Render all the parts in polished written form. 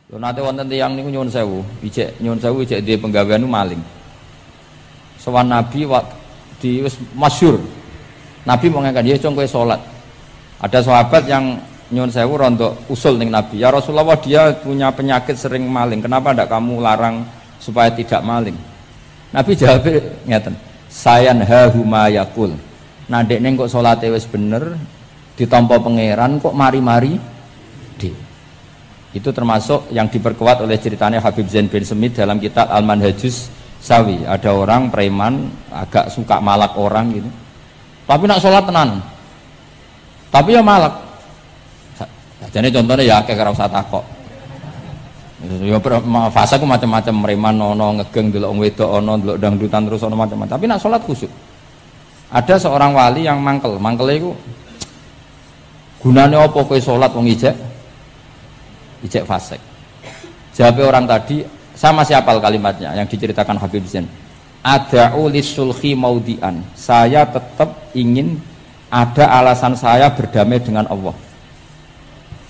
Lho nate wonten tiyang niku nyuwun sewu, ijek duwe penggawean maling. Sowan Nabi di wis masyhur. Nabi mau ngangkat dia kowe salat. Ada sahabat yang nyuwun sewu rontok usul ning Nabi. Ya Rasulullah, dia punya penyakit sering maling. Kenapa ndak kamu larang supaya tidak maling? Nabi jawab ngeten. Sayanhahu ma yaqul. Nah dekne kok salate wis bener ditampa pangeran kok mari-mari di. Itu termasuk yang diperkuat oleh ceritanya Habib Zain bin Semit dalam kitab Al-Manhajus Sawi. Ada orang preman agak suka malak orang gitu. Tapi nak sholat tenan. Tapi ya malak. Jadi contohnya ya kayak karo usah takok. Ya fase ku macam-macam, preman ono ngegeng delok wong wedok ono delok dangdutan terus ono macam-macam. Tapi nak sholat khusyuk. Ada seorang wali yang mangkele iku gunane apa kowe sholat wong ijek fasik. Jawab orang tadi, sama siapal kalimatnya yang diceritakan Habib Zain. Ada'u lisulhi maudian. Saya tetap ingin ada alasan saya berdamai dengan Allah.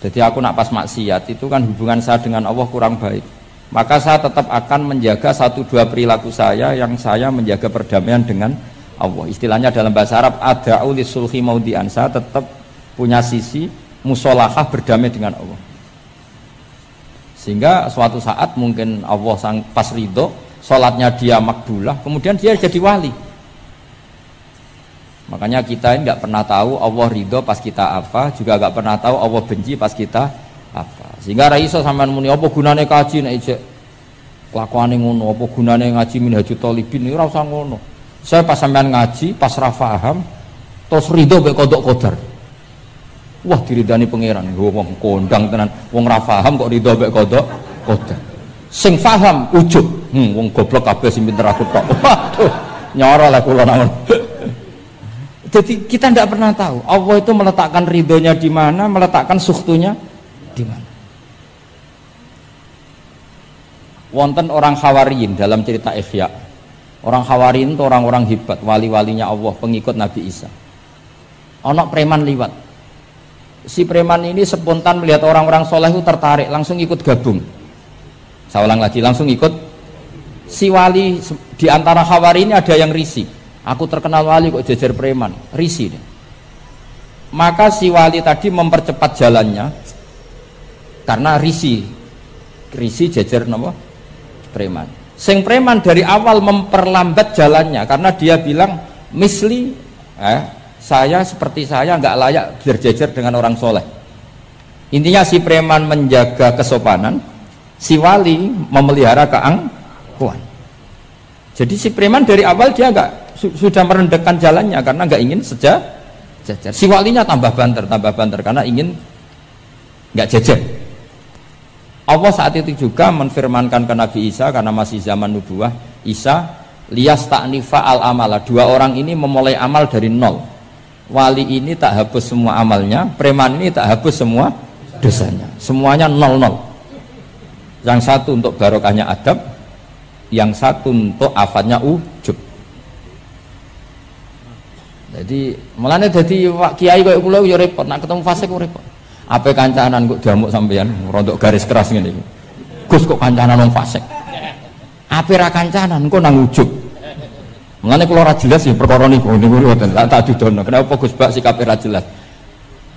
Jadi aku nak pas maksiat itu kan hubungan saya dengan Allah kurang baik. Maka saya tetap akan menjaga 1-2 perilaku saya yang saya menjaga perdamaian dengan Allah. Istilahnya dalam bahasa Arab ada'u lisulhi maudian. Saya tetap punya sisi musolahah berdamai dengan Allah. Sehingga suatu saat mungkin Allah sang pas ridho, sholatnya dia makbulah, kemudian dia jadi wali. Makanya kita ini nggak pernah tahu Allah ridho pas kita apa, juga nggak pernah tahu Allah benci pas kita apa. Sehingga raiso sampean muni apa gunane kaji nek ijek kelakuane ngono, apa gunane ngaji Minhajut Thalibin iki ora usah ngono. Saya pas sampean ngaji, pas ra paham, terus ridho mek kodok kodar. Wah diridani pangeran, wong kondang tenan, wong ra paham kok ridho mek kodok kodar. Sing paham ujug, wong goblok kabeh sing pinter aku tok. Waduh, nyoro lah kula nang. Jadi kita tidak pernah tahu Allah itu meletakkan ridhonya di mana, meletakkan sukhtunya di mana. Wonten orang Hawariyin dalam cerita Ihya. Orang Hawariyin itu orang-orang hebat, wali-walinya Allah, pengikut Nabi Isa. Ono preman liwat. Si preman ini spontan melihat orang-orang soleh itu tertarik, langsung ikut gabung. Saya ulang lagi, langsung ikut. Si wali di antara Hawari ini ada yang risih. Aku terkenal wali kok jejer preman, risih dia. Maka si wali tadi mempercepat jalannya karena risih jejer nama preman. Sing preman dari awal memperlambat jalannya karena dia bilang misli saya seperti saya nggak layak berjejer dengan orang soleh. Intinya si preman menjaga kesopanan, si wali memelihara keangkuhan. Jadi si preman dari awal dia nggak sudah merendahkan jalannya karena nggak ingin sejajar. Si walinya tambah banter karena ingin nggak jejer. Allah saat itu juga menfirmankan ke Nabi Isa karena masih zaman nubuah, Isa liyas ta'nifa al amala. 2 orang ini memulai amal dari nol. Wali ini tak hapus semua amalnya, preman ini tak hapus semua dosanya, semuanya 0. Yang satu untuk barokahnya adab, yang satu untuk afatnya ujub. Jadi mulane dadi kiai koyo kula yo repot, nak ketemu fase kok repot. Ape kancanan kok diamuk sampean, rontok garis keras ngene iki. Gus kok kancanan wong fasik. Ape ra kancanan kok nang ujub. Mulane kula ora jelas ya perkara niku ngoten. Tak dudono. Kenapa Gus Bak sikape ra jelas?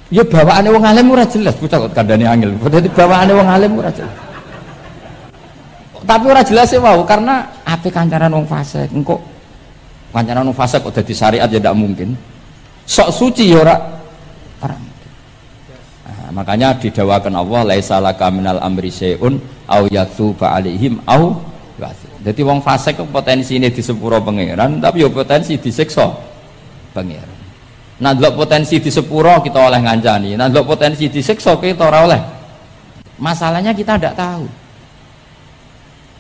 Ya bawaane wong alim ora jelas, bocah kok kandhane angel. Dadi bawaane wong alim ora jelas. Tapi ora jelas e wau karena ape kancanan wong fasik. Engko kancanan wong fasik kok dadi syariat ya ndak mungkin. Sok suci ya ora makanya didawakan Allah laisa laka minal amri syai'un au yatuba alaihim au ya'dzib. Jadi wong fasik potensi ini di sepuro pangeran tapi ya potensi disiksa pangeran. Nah ndelok potensi di sepuro kita oleh ngancani, nah ndelok potensi disiksa kita ora oleh. Masalahnya kita ndak tahu.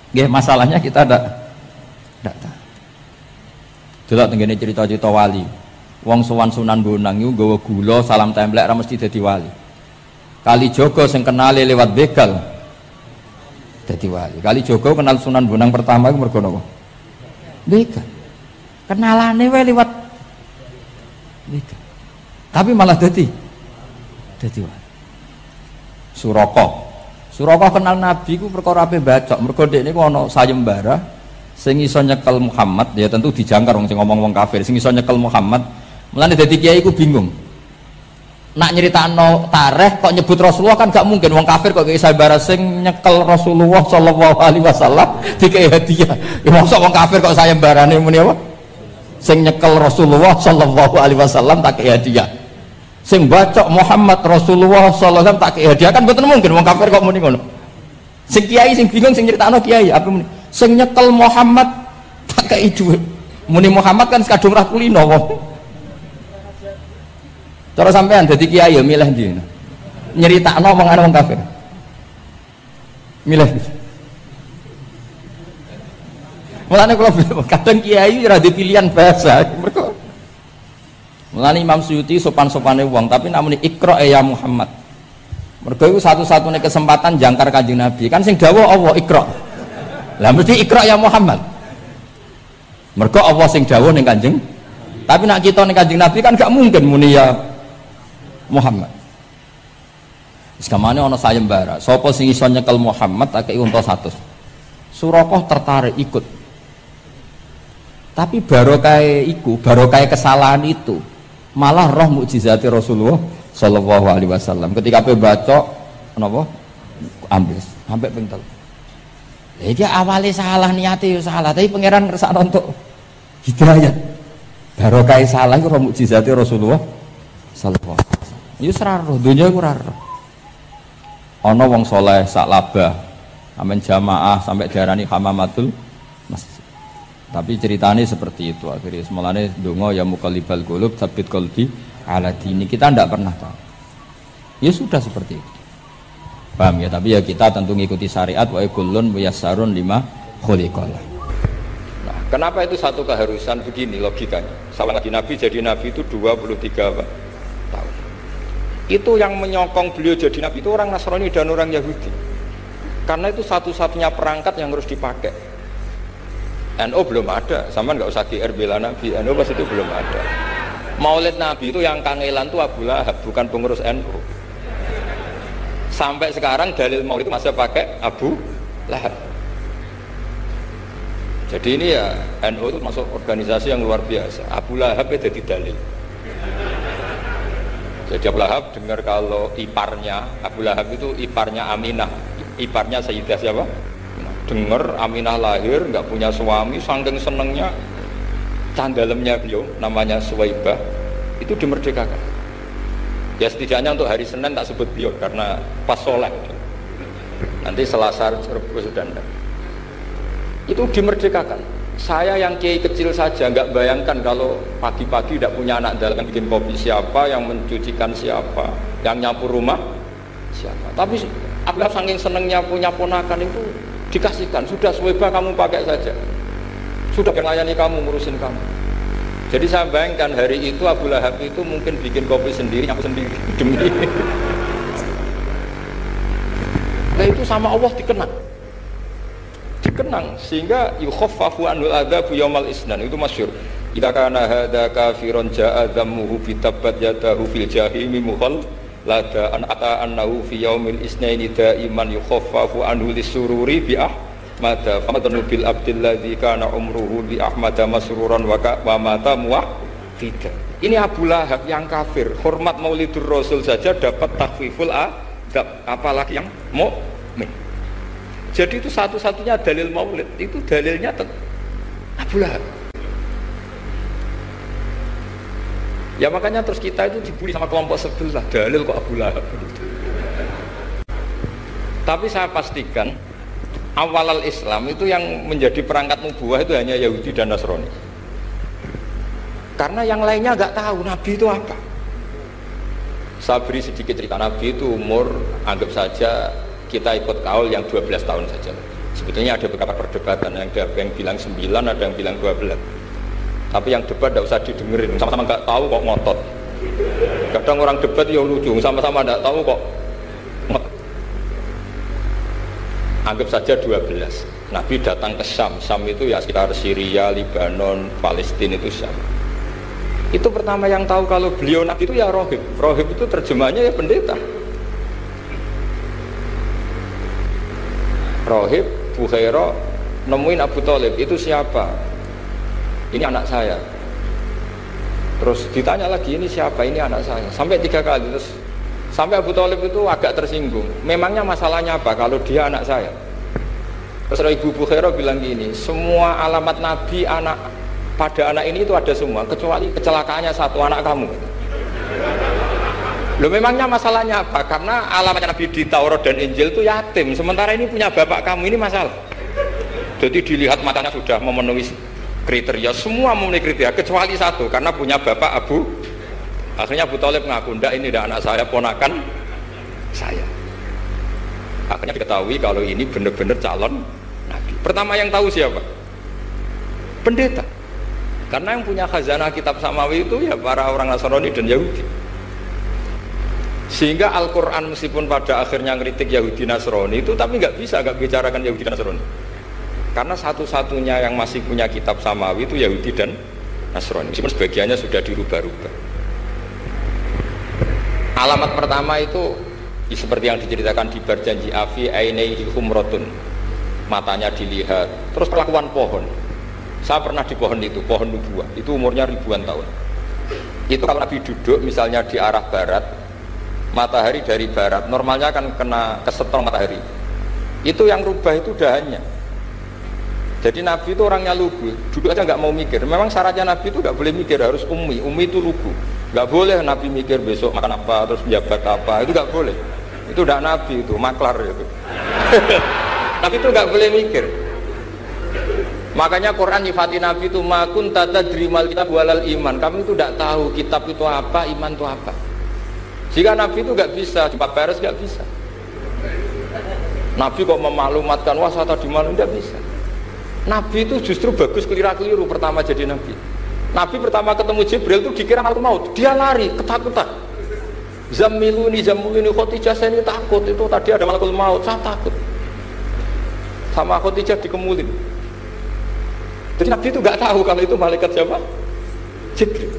Nggih, masalahnya kita ndak tahu. Delok tengene cerita-cerita wali. Wong sowan Sunan Bonang iku nggawa gula salam templek ra mesti dadi wali. Kali Jogo sing kenale lewat begal dadi wali. Kali Jogo kenal Sunan Bonang pertama iku mergo napa? Begal. Kenalane wae lewat begal. Tapi malah dadi wali. Suraka kenal Nabi ku perkara ape bacok. Mergo dekne ku ana sayembara sing iso nyekel Muhammad, ya tentu dijangkar wong sing ngomong wong kafir, sing iso nyekel Muhammad. Mulane dadi kiai ku bingung. Nak nyeritakno tarikh kok nyebut Rasulullah kan gak mungkin wong kafir kok kayak sayembara sing nyekel Rasulullah sallallahu alaihi wasallam dikei hadiah. Ya mosok wong kafir kok sayembarane muni apa? Sing nyekel Rasulullah sallallahu alaihi wasallam tak kei hadiah. Sing bacok Muhammad Rasulullah sallallahu alaihi wasallam tak kei hadiah kan mboten mungkin wong kafir kok muni ngono. Sing kiai sing bingung sing nyeritakno kiai apa muni? Sing nyekel Muhammad tak kei dhuwit. Muni Muhammad kan kadung ra kulino wong. Cara sampean dadi kiai ya milih ndi? Nyeritakno omongane wong kafir. Milih. Mulane kula kadang kiai ora di pilihan bahasa. Mergo mulane Imam Suyuti sopan-sopane wong, tapi namune Iqra ya Muhammad. Mergo iku satu-satunya kesempatan jangkar Kanjeng Nabi. Kan sing dawuh Allah Iqra. Lah mesti Iqra ya Muhammad. Mergo Allah sing dawuh ning Kanjeng. Tapi nak kita ning Kanjeng Nabi kan gak mungkin muni ya Muhammad. Sekamane ana sayembara. Sapa sing iso nyekel Muhammad tak kei unta 100. Suraka tertarik ikut. Tapi barokah iku, barokah kesalahan itu malah roh mukjizat Rasulullah sallallahu alaihi wasallam. Ketika pe baca napa? Ambil sampai ping 3. Iki awale salah niate yo salah, tapi pangeran ngersakno untuk hidayah. Barokah salah iku roh mukjizat Rasulullah sallallahu alaihi wasallam. Ya seraro, dunia itu raro. Ono wong soleh sak labah, amen jamaah sampai diarani hamamatul masjid. Tapi ceritanya seperti itu akhirnya. Semalanya dongo ya muqallibal qulub tsabbit qalbi ala dini. Kita tidak pernah tahu. Ya sudah seperti itu. Paham ya? Tapi ya kita tentu ngikuti syariat wa kullun muyassarun lima khuliqalah. Nah, kenapa itu satu keharusan begini logikanya? Selagi Nabi jadi Nabi itu 23 tahun. Itu yang menyokong beliau jadi Nabi itu orang Nasrani dan orang Yahudi. Karena itu satu-satunya perangkat yang harus dipakai. NU belum ada, sama nggak usah GR bela Nabi. NU pas itu belum ada. Maulid Nabi itu yang kangelan itu Abu Lahab, bukan pengurus NU. Sampai sekarang dalil Maulid itu masih pakai Abu Lahab. Jadi ini ya NU itu masuk organisasi yang luar biasa. Abu Lahab itu jadi dalil. Jadi Abu Lahab dengar kalau iparnya Abu Lahab itu iparnya Aminah, iparnya Sayyidah siapa? Dengar Aminah lahir nggak punya suami, saking senengnya candalemnya beliau namanya Suwaibah itu dimerdekakan. Ya setidaknya untuk hari Senin tak sebut beliau karena pas sholat. Nanti Selasa Rabu dan itu dimerdekakan. Saya yang kiai kecil saja nggak bayangkan kalau pagi-pagi tidak punya anak dalam bikin kopi siapa, yang mencucikan siapa, yang nyapu rumah siapa. Tapi Abdullah saking senengnya punya ponakan itu dikasihkan. Sudah Suwaibah kamu pakai saja. Sudah melayani kamu, ngurusin kamu. Jadi saya bayangkan hari itu Abu Lahab itu mungkin bikin kopi sendiri, nyapu sendiri demi. Nah itu sama Allah dikenang. Dikenang sehingga yukhaffafu anul adzabu yaumal isnan itu masyhur. Idza kana hadza kafiron jaa dhammuhu bi tabbat yadahu fil jahimi muhal lada an ata annahu fi yaumil isnaini daiman yukhaffafu anhu lisururi bi ahmada famadnu bil abdilladzi kana umruhu bi ahmada masruran wa mata muwahhida. Ini Abu Lahab yang kafir, hormat Maulidur Rasul saja dapat takhfiful adzab, apalagi yang mukmin. Jadi itu satu-satunya dalil maulid, itu dalilnya Abu Lahab. Ya makanya terus kita itu dibully sama kelompok sebelah, dalil kok Abu Lahab. Tapi saya pastikan awal Islam itu yang menjadi perangkat nubuwah itu hanya Yahudi dan Nasrani. Karena yang lainnya nggak tahu Nabi itu apa. Saya beri sedikit cerita. Nabi itu umur anggap saja kita ikut kaul yang 12 tahun saja. Sebetulnya ada beberapa perdebatan, ada yang bilang 9, ada yang bilang 12. Tapi yang debat tidak usah didengerin, sama-sama nggak tahu kok ngotot. Kadang orang debat ya lucu, sama-sama nggak tahu kok ngotot. Anggap saja 12. Nabi datang ke Syam. Syam itu ya sekitar Syria, Lebanon, Palestina itu Syam. Itu pertama yang tahu kalau beliau Nabi itu ya rohib. Rohib itu terjemahnya ya pendeta. Rohib Bukhaira nemuin Abu Thalib, itu siapa? Ini anak saya. Terus ditanya lagi, ini siapa? Ini anak saya. Sampai 3 kali. Terus sampai Abu Thalib itu agak tersinggung. Memangnya masalahnya apa kalau dia anak saya? Terus Ibu Bukhaira bilang gini, semua alamat Nabi pada anak ini itu ada semua, kecuali kecelakaannya satu, anak kamu. Loh, memangnya masalahnya apa? Karena alamat Nabi di Taurat dan Injil itu yatim, sementara ini punya bapak kamu, ini masalah. Jadi dilihat matanya sudah memenuhi kriteria, semua memenuhi kriteria kecuali satu, karena punya bapak Abu. Akhirnya Abu Thalib ngaku, ndak, ini anak saya, ponakan saya. Akhirnya diketahui kalau ini benar-benar calon Nabi. Pertama yang tahu siapa? Pendeta. Karena yang punya khazanah kitab samawi itu ya para orang Nasrani dan Yahudi. Sehingga Al-Quran meskipun pada akhirnya ngeritik Yahudi Nasrani itu, tapi nggak bicarakan Yahudi Nasrani. Karena satu-satunya yang masih punya kitab samawi itu Yahudi dan Nasrani, meskipun sebagiannya sudah dirubah-rubah. Alamat pertama itu seperti yang diceritakan di Barjanji Afi, ainaihi humrotun, matanya dilihat. Terus perlakuan pohon, saya pernah di pohon itu, pohon nubuah, itu umurnya ribuan tahun. Itu kalau Nabi duduk misalnya di arah barat, matahari dari barat, normalnya kan kena kesetong matahari, itu yang rubah itu dahannya. Jadi Nabi itu orangnya lugu, duduk aja nggak mau mikir. Memang syaratnya Nabi itu nggak boleh mikir, harus ummi itu lugu. Nggak boleh Nabi mikir besok makan apa, terus jabat apa, itu nggak boleh. Itu udah Nabi, itu maklar itu. Nabi itu nggak boleh mikir. Makanya Quran nyifati Nabi itu makun tata drimal kitab walal iman. Kamu itu tidak tahu kitab itu apa, iman itu apa. Jika Nabi itu nggak bisa, cepat beres nggak bisa. Nabi kok memaklumatkan wah saya tadi malu, nggak bisa. Nabi itu justru bagus keliru pertama jadi Nabi. Nabi pertama ketemu Jibril itu dikira malaikat maut, dia lari ketakutan. Zamiluni Khotijah, saya ini takut, itu tadi ada malaikat maut, saya takut. Sama Khotijah dikemulin. Jadi Nabi itu nggak tahu kalau itu malaikat siapa? Jibril.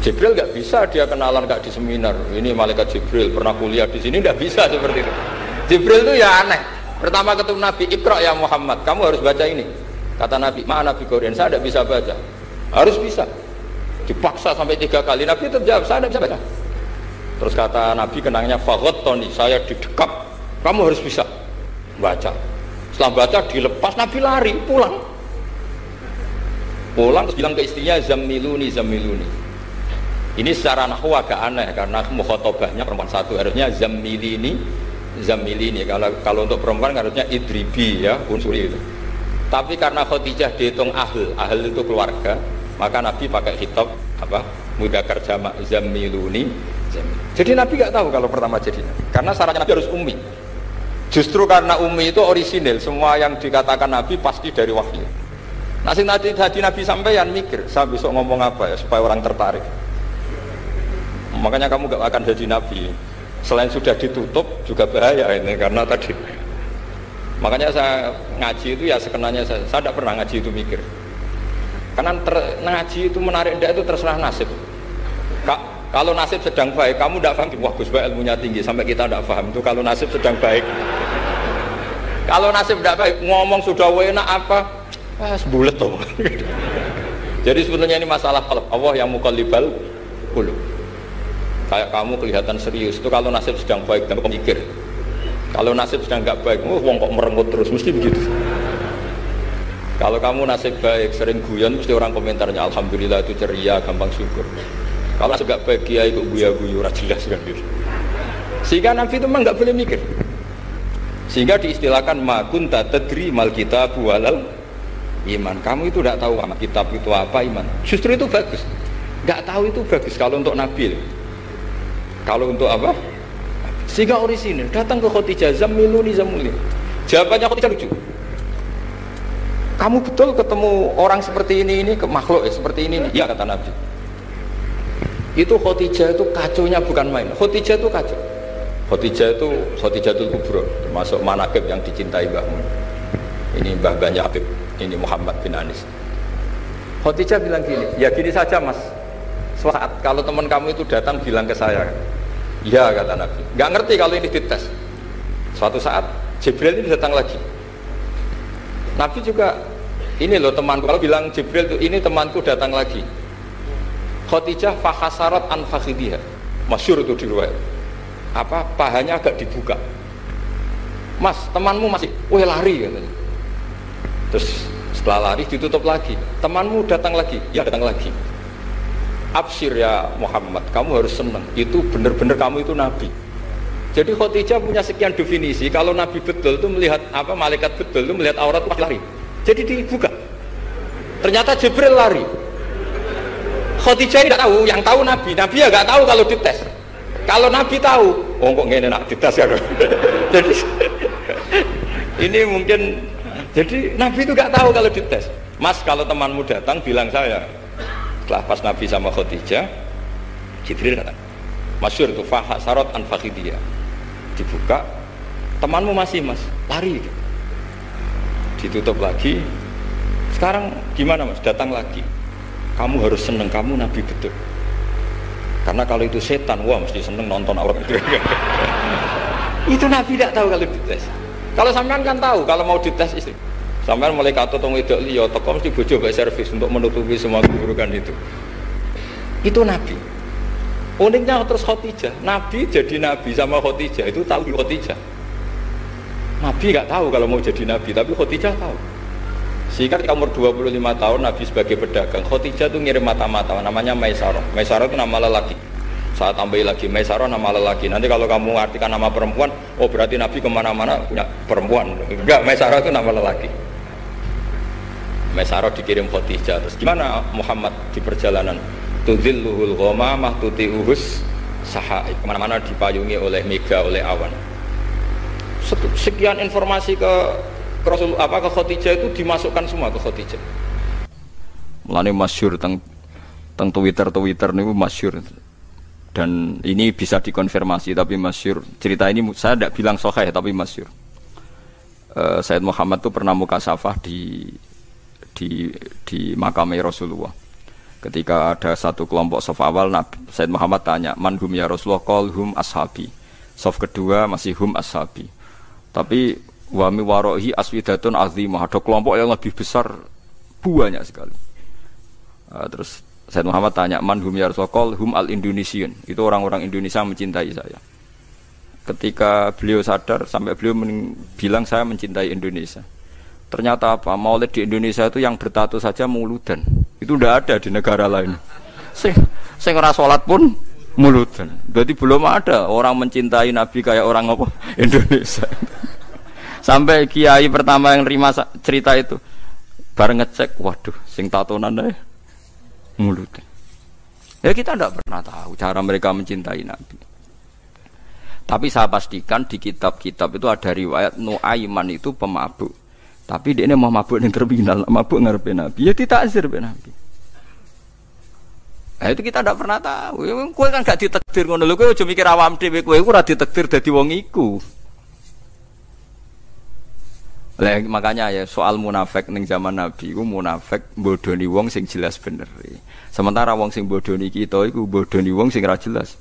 Jibril nggak bisa dia kenalan nggak di seminar. Ini malaikat Jibril pernah kuliah di sini, nggak bisa seperti itu. Jibril itu ya aneh. Pertama ketemu Nabi, Iqra ya Muhammad, kamu harus baca ini. Kata Nabi, mana Nabi Korean, saya tidak bisa baca. Harus bisa. Dipaksa sampai 3 kali, Nabi tetap jawab, saya tidak bisa baca. Terus kata Nabi kenangnya, Faghotoni, saya didekap, kamu harus bisa baca. Setelah baca dilepas, Nabi lari pulang. Pulang terus bilang ke istrinya, Zamiluni. Ini secara nahwu agak aneh karena mukhotobahnya perempuan satu, harusnya Zamilini. Kalau untuk perempuan harusnya idribi ya, unsuri itu. Tapi karena Khadijah dihitung ahl itu keluarga, maka Nabi pakai khitab apa? Mudzakkar jamak Zamiluni. Jadi Nabi nggak tahu kalau pertama jadi Nabi. Karena syaratnya Nabi harus ummi. Justru karena ummi itu orisinil, semua yang dikatakan Nabi pasti dari wahyu. Nah, tadi Nabi sampaian mikir, saya besok ngomong apa ya supaya orang tertarik. Makanya kamu gak akan jadi Nabi. Selain sudah ditutup juga bahaya ini karena tadi. Makanya saya ngaji itu ya sekenanya saya tidak pernah ngaji itu mikir. Karena ngaji itu menarik itu terserah nasib. Kalau nasib sedang baik, kamu tidak paham, wah Gus Baik ilmunya tinggi sampai kita tidak paham itu kalau nasib sedang baik. Kalau nasib tidak baik, ngomong sudah enak apa? Sebulet tuh. Jadi sebetulnya ini masalah Allah yang muqallibal qulub. Kayak kamu kelihatan serius itu kalau nasib sedang baik dan kamu mikir. Kalau nasib sedang nggak baik, wong kok merenggut terus, mesti begitu. Kalau kamu nasib baik, sering guyon, mesti orang komentarnya alhamdulillah itu ceria, gampang syukur. Kalau nasib nggak baik, kiai kok guya-guyu, jelas kan gitu. Sehingga Nabi itu memang nggak boleh mikir. Sehingga diistilahkan makun tadri mal kitab walal iman. Kamu itu tidak tahu kitab itu apa, iman. Justru itu bagus. Nggak tahu itu bagus kalau untuk Nabi. Kalau untuk apa? Sehingga orisinil datang ke Khadijah, Zamiluni. Jawabannya Khadijah lucu. Kamu betul ketemu orang seperti ini ke makhluk ya seperti ini. Ya kata Nabi. Itu Khadijah itu kacaunya bukan main. Khadijah itu kacau. Khadijatul Kubra, termasuk manaqib yang dicintai Mbahmu. Ini Mbah Banyak Habib, ini Muhammad bin Anis. Khadijah bilang gini, ya gini saja mas. Saat kalau teman kamu itu datang bilang ke saya. Ya kata Nabi, nggak ngerti kalau ini dites. Suatu saat Jibril ini datang lagi. Nabi juga, ini loh temanku, kalau bilang Jibril itu ini temanku datang lagi. Khadijah fakhasarat an fakhidiha. Masyhur itu di riwayat. Pahanya agak dibuka. Mas, temanmu masih, lari katanya. Terus setelah lari ditutup lagi. Temanmu datang lagi, ya datang lagi. Absyir ya Muhammad, kamu harus senang. Itu benar-benar kamu itu nabi. Jadi Khadijah punya sekian definisi. Kalau nabi betul itu melihat malaikat betul itu melihat aurat itu lari. Jadi dibuka. Ternyata Jibril lari. Khadijah ini tidak tahu, yang tahu nabi. Nabi ya nggak tahu kalau dites. Kalau nabi tahu, kok ngene nak dites ya. Jadi ini mungkin, jadi nabi itu nggak tahu kalau dites. Mas, kalau temanmu datang bilang saya. Setelah pas nabi sama Khadijah, Jibril datang. Masyhur itu fahasarat an fakhidiyah. Dibuka, temanmu masih mas, lari gitu. Ditutup lagi. Sekarang gimana mas, datang lagi. Kamu harus seneng, kamu nabi betul. Karena kalau itu setan, wah mesti seneng nonton aurat itu. Itu nabi tidak tahu kalau dites. Kalau sampean kan tahu, kalau mau dites istri sampean mulai kata tong wedok liya teko mesti bojo bae servis untuk menutupi semua keburukan itu. Itu nabi. Uniknya terus Khadijah, nabi jadi nabi sama Khadijah itu tahu Khadijah. Nabi nggak tahu kalau mau jadi nabi, tapi Khadijah tahu. Sehingga ketika umur 25 tahun nabi sebagai pedagang, Khadijah itu ngirim mata-mata namanya Maisarah. Maisarah itu nama lelaki. Saya tambahin lagi, Maisarah nama lelaki. Nanti kalau kamu artikan nama perempuan, oh berarti nabi kemana-mana punya perempuan. Enggak, Maisarah itu nama lelaki. Maisarah dikirim Khadijah. Terus gimana Muhammad di perjalanan? Tudzilluhul ghamamah tuti'uhus sahai, kemana-mana dipayungi oleh mega, oleh awan. Sekian informasi ke Rasul ke Khadijah itu dimasukkan semua ke Khadijah. Mulane masyhur teng Twitter niku masyhur. Dan ini bisa dikonfirmasi tapi masyhur. Cerita ini saya tidak bilang sahih tapi masyhur. Sayyid Muhammad itu pernah mukasafah di makam Rasulullah. Ketika ada satu kelompok saf awal, Sayyid Muhammad tanya, "Man hum ya Rasulullah?" Qal hum ashabi. Saf kedua masih hum ashabi. Tapi wa mi warohi aswidatun azimah, ada kelompok yang lebih besar, banyak sekali. Terus Sayyid Muhammad tanya, "Man hum ya Rasulullah?" Qal hum al-Indonesian. Itu orang-orang Indonesia mencintai saya. Ketika beliau sadar, sampai beliau bilang saya mencintai Indonesia. Ternyata apa? Maulid di Indonesia itu yang bertato saja muludan. Itu tidak ada di negara lain. Sing ora salat pun muludan. Berarti belum ada orang mencintai Nabi kayak orang apa? Indonesia. Sampai kiai pertama yang terima cerita itu bareng ngecek, waduh, sing tatonan ae muludan. Ya kita tidak pernah tahu cara mereka mencintai Nabi. Tapi saya pastikan di kitab-kitab itu ada riwayat Nuaiman itu pemabuk. Tapi dia ini mau mabuk yang terminal, mabuk ngarepe Nabi, ya ditakzir be Nabi. Nah, itu kita tidak pernah tahu. Kowe kan gak ditakdir ngono lho, kowe aja mikir awam dhewe, kowe ora ditakdir dadi wong iku. Lah makanya ya soal munafik ning zaman Nabi iku munafik bodoni wong sing jelas bener. Sementara wong sing bodoni kita iku bodoni wong sing ora jelas.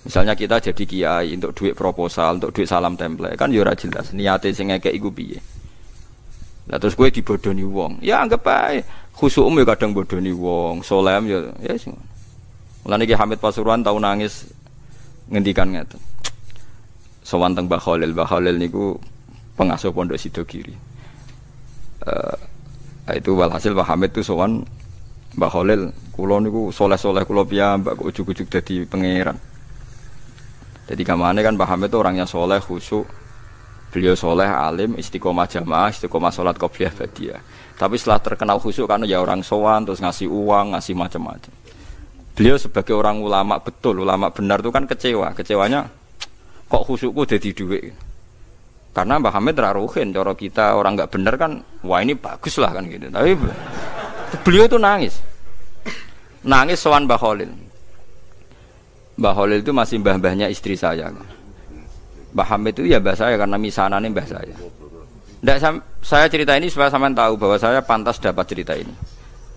Misalnya kita jadi kiai untuk duit proposal, untuk duit salam template, kan ya ora jelas niate sing ngekek iku piye. Lah terus kowe dibodoni wong. Ya anggap ae khusyuk ya kadang bodoni wong, solem ya wis. Mulane Ki Hamid Pasuruan tau nangis ngendikan ngeten. Sowan teng Mbah Khalil niku pengasuh Pondok Sidogiri. Itu walhasil Pak Hamid itu sowan Mbah Khalil, kula niku soleh-soleh kula piyambak kok ujug-ujug dadi pangeran. Jadi kamane kan Pak Hamid itu orangnya soleh, khusyuk. Beliau soleh, alim, istiqomah jamaah, istiqomah sholat qobliyah badiah. Tapi setelah terkenal khusyuk kan ya orang sowan, terus ngasih uang, ngasih macam-macam. Beliau sebagai orang ulama betul, ulama benar itu kan kecewa. Kecewanya kok khusyukku jadi duit. Karena Mbah Hamid raruhin, cara kita orang nggak benar kan, wah ini bagus lah kan gitu. Tapi beliau itu nangis sowan Mbah Khalil. Mbah Khalil itu masih mbah-mbahnya istri saya. Mbah Hamid itu ya mbah saya karena misanane mbah saya. Nggak, saya cerita ini supaya sampean tahu bahwa saya pantas dapat cerita ini.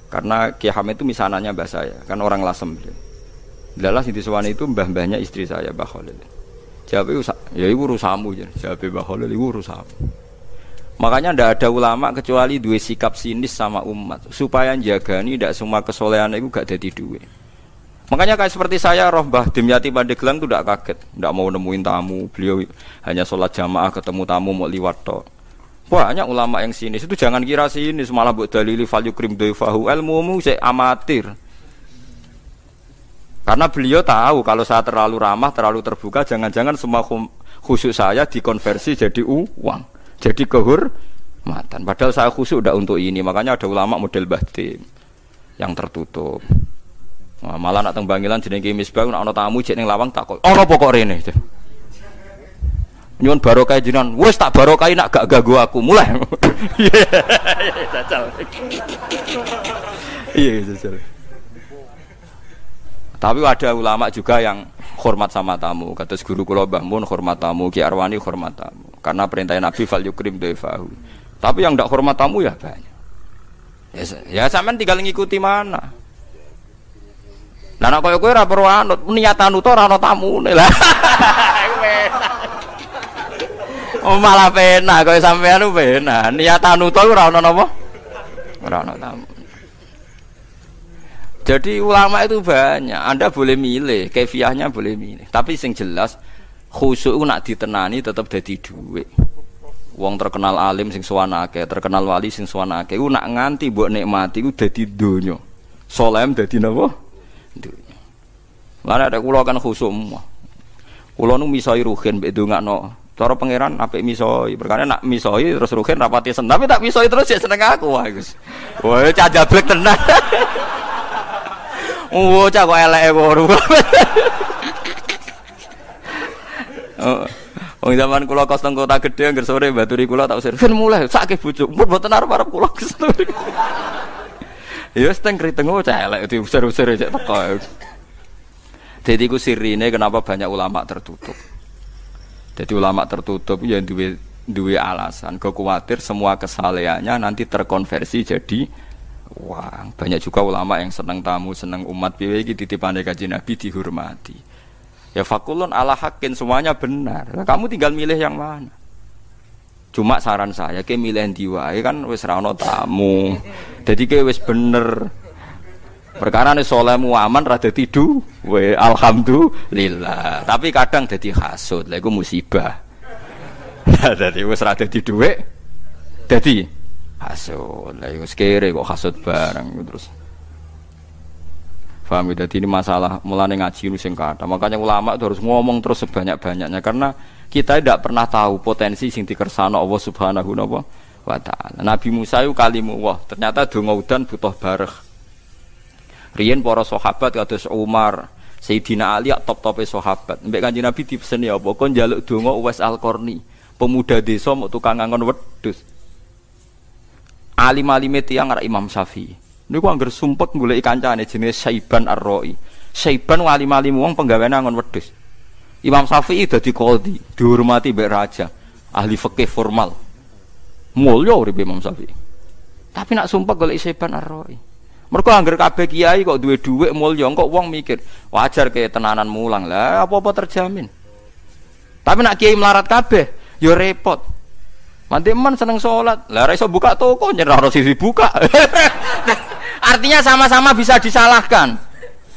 Karena Ki Hamid itu misanannya mbah saya, kan orang Lasem. Adalah sing disewani itu mbah-mbahnya istri saya, Mbah Khalil. Jawab ya iku urusanmu ya. Jawab Mbah Khalil iku urusanmu. Makanya ndak ada ulama kecuali dua sikap sinis sama umat supaya jagani ndak semua kesolehan itu gak dadi duwe. Makanya kayak seperti saya roh Mbah Dimyati Pandeglang itu ndak kaget, ndak mau nemuin tamu, beliau hanya sholat jamaah ketemu tamu mau liwat tok. Banyak ulama yang sinis itu jangan kira sinis malah mbok dalili fal yukrim dhaifahu ilmumu sik amatir. Karena beliau tahu kalau saya terlalu ramah, terlalu terbuka, jangan-jangan semua khusyuk saya dikonversi jadi uang, jadi kehormatan. Padahal saya khusyuk udah untuk ini. Makanya ada ulama model Bahtim yang tertutup. Nah, malah nak teng Bangilan jenenge Misbah nak ana tamu jek ning lawang takok. Ana pokok rene. Nyuwun barokah jenengan. Wis tak barokah nak gak ganggu aku. Mulai. Iya, jajal. Iya, jajal. Tapi ada ulama juga yang hormat sama tamu. Kata guru kula Mbah Mun hormat tamu, Ki Arwani hormat tamu. Karena perintah Nabi fal yukrim dhaifahu. Tapi yang ndak hormat tamu ya banyak. Ya sampean tinggal ngikuti mana. Lah nek koyo kowe ora perlu anut, niatan uta ora ana tamune. Lah. Oh malah penak kowe sampean penak. Niatan uta ora ana napa? Ora ana tamu. Jadi ulama itu banyak. Anda boleh milih, kefiahnya boleh milih. Tapi sing jelas khusyuk nak ditenani tetap dadi dhuwit. Wong terkenal alim sing sowan akeh, terkenal wali sing sowan akeh, nak nganti mbok nikmati ku dadi donya. Saleh dadi napa? Donya. Lah ada kula kan khusyuk semua. Kula nu misoi ruhin mbek ndongakno. Cara pangeran apik misoi, perkara nak misoi terus ruhin rapati seneng. Tapi tak misoi terus ya seneng aku wae, Gus. Wah, cah jablek tenan. Oh, cak kok eleke kono. Oh, zaman kula kos teng kota gedhe angger sore baturi kula tak usir. Kan mulai sakke bojo. Mun mboten arep-arep kula kesel. Ya wis teng kriteng cak elek diusir-usir cek teko. Dadi ku sirine kenapa banyak ulama tertutup. Jadi ulama tertutup ya duwe alasan, kok kuwatir semua kesalehannya nanti terkonversi jadi wah, banyak juga ulama yang senang tamu, senang umat piye iki titipane Kanjeng Nabi dihormati. Ya fakulun ala hakin semuanya benar. Kamu tinggal milih yang mana. Cuma saran saya ke milih ndi wae kan wis ra ono tamu. Dadi ke wis bener. Perkara nek salehmu aman ra dadi duwe alhamdulillah. Tapi kadang dadi hasud, lha iku musibah. Dadi wis ra dadi duwe dadi hasud, lah wis kere kok hasud bareng terus. Paham ya, ini masalah mulane ngaji nu sing kathah. Makanya ulama itu harus ngomong terus sebanyak-banyaknya karena kita tidak pernah tahu potensi sing dikersano Allah Subhanahu wa taala. Nabi Musa itu kalimullah, ternyata donga udan butuh bareh. Riyen para sahabat kados Umar, Sayyidina Ali top-tope sahabat. Mbek Kanjeng Nabi dipeseni apa? Kon njaluk donga Uwais Al-Qarni, pemuda desa mau tukang ngangon wedhus. Alim-alime tiyang arek Imam Syafi'i. Niku angger sumpek goleki kancane jenenge Saiban Ar-Ra'i. Saiban alim-alim wong penggaweane angon wedhus. Imam Syafi'i dadi qadhi, dihormati mbek raja, ahli fikih formal. Mulya uripe Imam Syafi'i. Tapi nak sumpek goleki Saiban Ar-Ra'i. Mergo angger kabeh kiai kok duwe dhuwit mulya, kok wong mikir, wajar ke tenanan mulang. Lah apa-apa terjamin. Tapi nak kiai melarat kabeh, ya repot. Mandi men seneng sholat, lah iso buka toko nyerah harus sisi buka. Artinya sama-sama bisa disalahkan.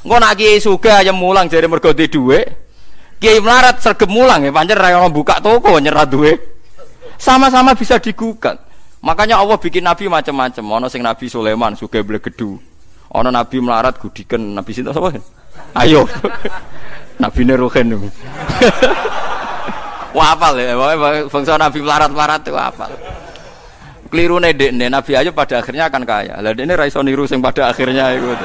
Engko nak kiai sugih ayam mulang jare mergo duwe dhuwit. Kiai melarat sregep mulang ya pancen ra ono buka toko nyerah duwe. Sama-sama bisa digugat. Makanya Allah bikin nabi macam-macam. Ono sing Nabi Sulaiman sugih blegedu. Ono nabi melarat gudiken, nabi sinten sapa? Ayo. Nabi Nuruhen. Wah apal ya, bangsa Nabi melarat-melarat itu apal. Kelirune dekne Nabi Ayub pada akhirnya akan kaya. Lah dekne ra iso niru sing pada akhirnya iku.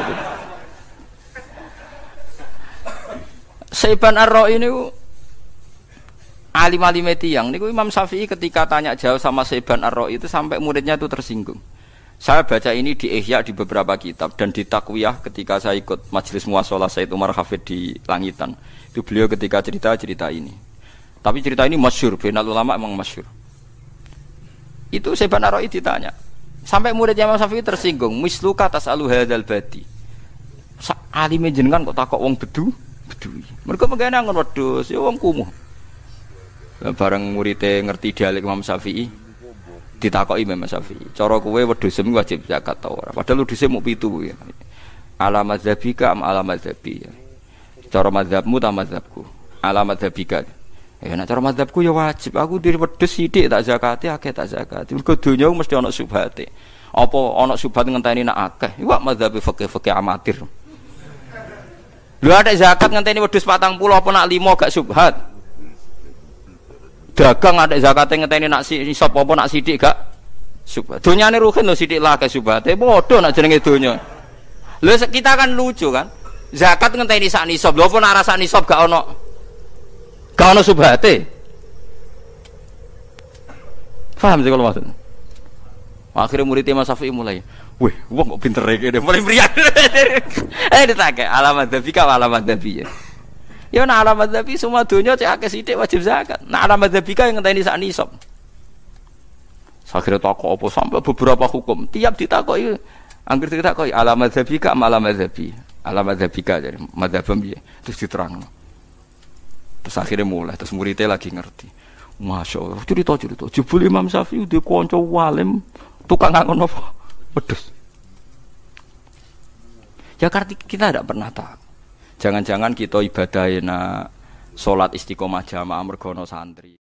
Saiban Ar-Ra'i niku alim-alime tiyang niku Imam Syafi'i ketika tanya jawab sama Saiban Ar-Ra'i itu sampai muridnya itu tersinggung. Saya baca ini di Ihya di beberapa kitab dan di Taqwiyah ketika saya ikut majelis muashalah Said Umar Hafid di Langitan. Itu beliau ketika cerita ini. Tapi cerita ini masyhur, bainal ulama memang masyhur. Itu Saiban Ar-Ra'i ditanya. Sampai muridnya Imam Syafi'i tersinggung, misluka tasalu hadzal badi. Alime jenengan kok takok wong bedui. Mergo mengene angon wedhus, ya wong kumuh. Bareng muridé ngerti dialek Imam Syafi'i, ditakoki Imam Syafi'i, cara kowe wedhusem wajib zakat ta ora? Padahal wedhuse mung 7 ya. Ala madzhabika am ala madzhabi ya. Cara madzhabmu ta madzhabku? Ala madzhabika. Ya nek cara madzhabku ya wajib. Aku diri wedhus sithik tak zakati, akeh tak zakati. Mergo donya mesti ana subhate. Apa ana subhat ngenteni nak akeh? Iku madzhabi fikih amatir. Lho ada zakat ngenteni wedhus 40 apa nak 5 gak subhat. Dagang ada zakatnya ngenteni nak nisab apa nak sithik gak subhat. Donyane ruhin lho sithik lah gak subhate. Padha nak jenenge donya. Lho kita kan lucu kan. Zakat ngenteni sak nisab. Lho apa nak rasa nisab gak ono subhate. Paham sih kalau maksudnya? Akhirnya murid Mas Syafi'i mulai, wih, wong kok pinter iki, mulai meriang. Ditake alamat dzabika alamat dzabi. Ya nek alamat dzabi semua donya cek akeh sithik wajib zakat. Nek alamat dzabika yang ngenteni sak nisab. Akhirnya takok apa sampai beberapa hukum. Tiap ditakoki angger ditakoki alamat dzabika alamat dzabi. Alamat dzabika jadi madzhabem piye? Terus diterangno. Terus akhirnya mulai, terus muridnya lagi ngerti. Masya Allah, cerita. Jebul Imam Syafi'i udah konco walim, tukang ngangon apa? Wedhus. Ya kita tidak pernah tahu. Jangan-jangan kita ibadahin sholat istiqomah jamaah mergono santri.